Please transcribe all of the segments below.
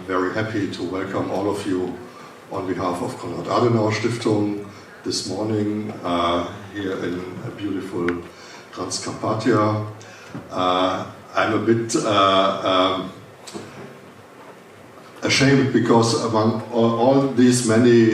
very happy to welcome all of you on behalf of Konrad Adenauer Stiftung this morning here in a beautiful Transcarpathia. I'm a bit ashamed because among all these many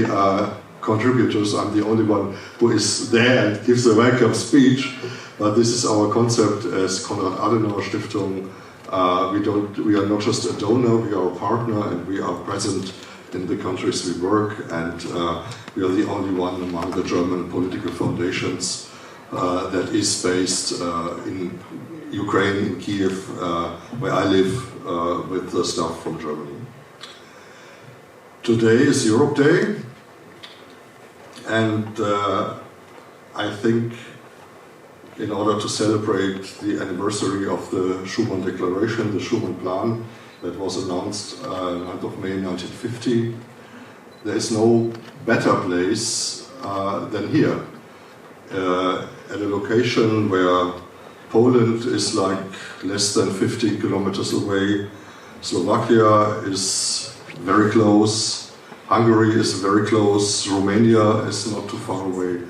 contributors, I'm the only one who is there and gives a welcome speech. But this is our concept as Konrad Adenauer Stiftung. We are not just a donor, we are a partner, and we are present in the countries we work, and we are the only one among the German political foundations that is based in Ukraine, in Kiev, where I live with the staff from Germany. Today is Europe Day, and I think in order to celebrate the anniversary of the Schuman Declaration, the Schuman Plan, that was announced 9th of May 1950, there is no better place than here, at a location where Poland is like less than 15 kilometers away, Slovakia is very close, Hungary is very close, Romania is not too far away,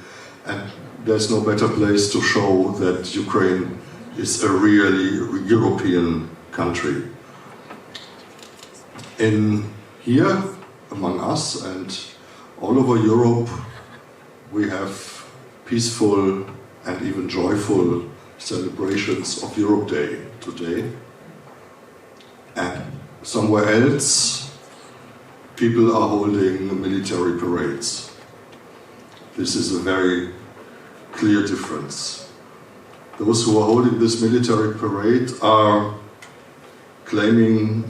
and there's no better place to show that Ukraine is a really European country. In here, among us and all over Europe, we have peaceful and even joyful celebrations of Europe Day today. And somewhere else, people are holding military parades. This is a very clear difference. Those who are holding this military parade are claiming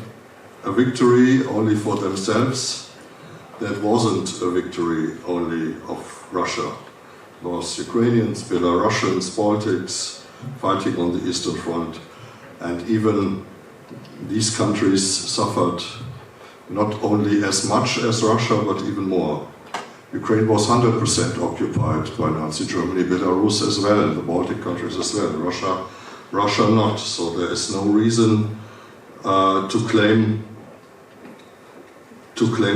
a victory only for themselves. That wasn't a victory only of Russia. It was Ukrainians, Belarusians, Baltics fighting on the Eastern Front, and even these countries suffered not only as much as Russia, but even more. Ukraine was 100% occupied by Nazi Germany, Belarus as well, the Baltic countries as well, Russia not. So there is no reason to claim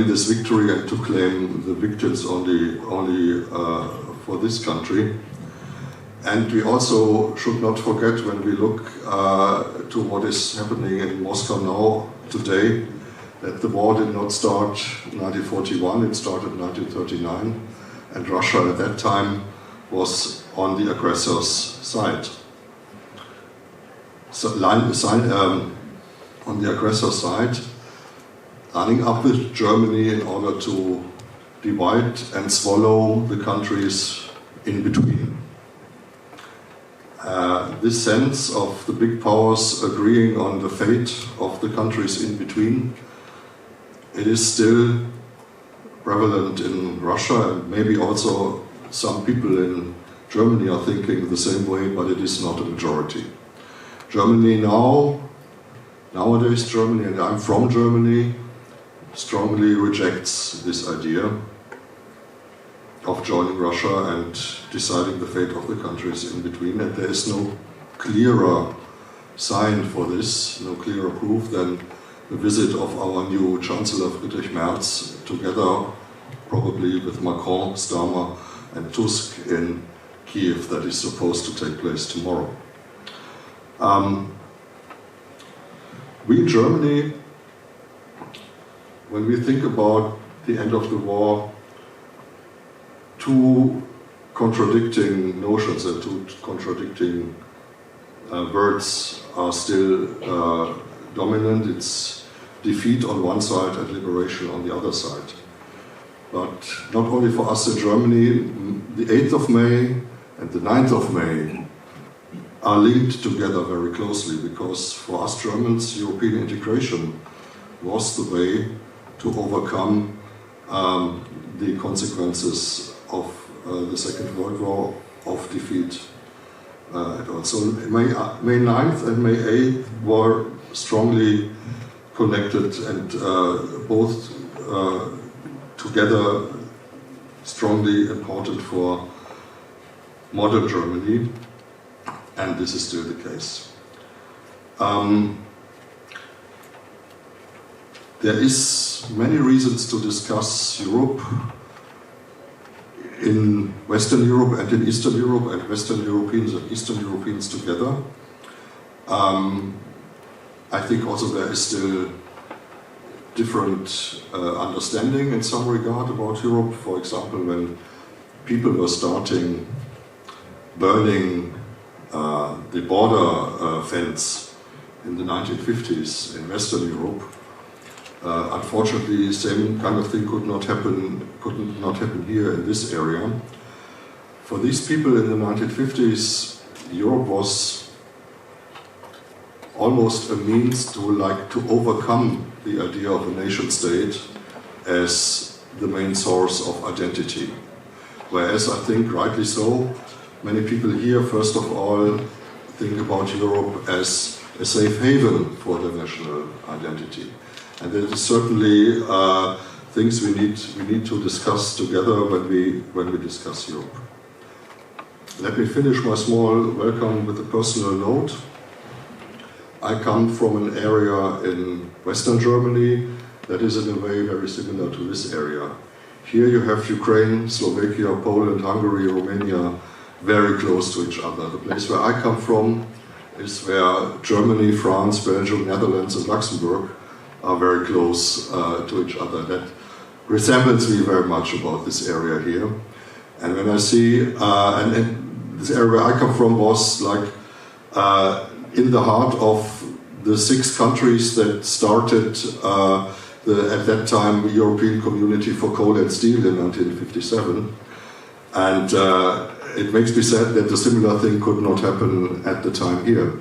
this victory and to claim the victims only for this country. And we also should not forget, when we look to what is happening in Moscow now, today, that the war did not start in 1941, it started in 1939, and Russia at that time was on the aggressor's side. So, on the aggressor side, lining up with Germany in order to divide and swallow the countries in between. This sense of the big powers agreeing on the fate of the countries in between, it is still prevalent in Russia, and maybe also some people in Germany are thinking the same way, but it is not a majority. Germany nowadays Germany, and I'm from Germany, strongly rejects this idea of joining Russia and deciding the fate of the countries in between, and there is no clearer sign for this, no clearer proof than the visit of our new Chancellor Friedrich Merz, together probably with Macron, Starmer and Tusk in Kiev, that is supposed to take place tomorrow. We in Germany, when we think about the end of the war, two contradicting notions and two contradicting words are still dominant. It's defeat on one side and liberation on the other side. But not only for us in Germany, the 8th of May and the 9th of May are linked together very closely, because for us Germans, European integration was the way to overcome the consequences of the Second World War, of defeat. So May 9th and May 8th were strongly connected and both together strongly important for modern Germany, and this is still the case. there is many reasons to discuss Europe in Western Europe and in Eastern Europe, and Western Europeans and Eastern Europeans together. I think also there is still different understanding in some regard about Europe. For example, when people were starting burning the border fence in the 1950s in Western Europe, unfortunately, the same kind of thing could not happen here in this area. For these people in the 1950s, Europe was almost a means to overcome the idea of a nation state as the main source of identity. Whereas I think, rightly so, many people here, first of all, think about Europe as a safe haven for the national identity. And that is certainly things we need to discuss together when we discuss Europe. Let me finish my small welcome with a personal note. I come from an area in Western Germany that is in a way very similar to this area. Here you have Ukraine, Slovakia, Poland, Hungary, Romania very close to each other. The place where I come from is where Germany, France, Belgium, Netherlands and Luxembourg are very close to each other. That resembles me very much about this area here. And when I see, and this area where I come from was like in the heart of the 6 countries that started at that time European Community for Coal and Steel in 1957. And it makes me sad that a similar thing could not happen at the time here.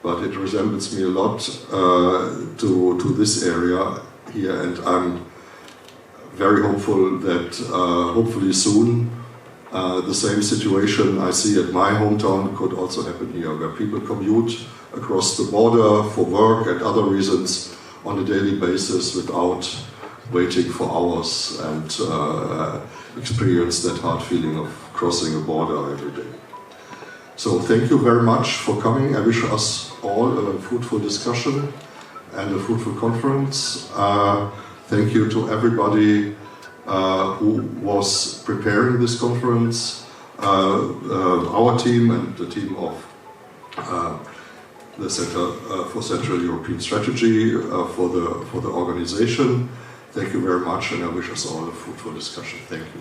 But it resembles me a lot to this area here, and I'm very hopeful that hopefully soon the same situation I see at my hometown could also happen here, where people commute across the border for work and other reasons on a daily basis without waiting for hours and experience that hard feeling of crossing a border every day. So thank you very much for coming. I wish us all a fruitful discussion and a fruitful conference. Thank you to everybody who was preparing this conference, our team and the team of the Center for Central European Strategy for the organization. Thank you very much, and I wish us all a fruitful discussion. Thank you.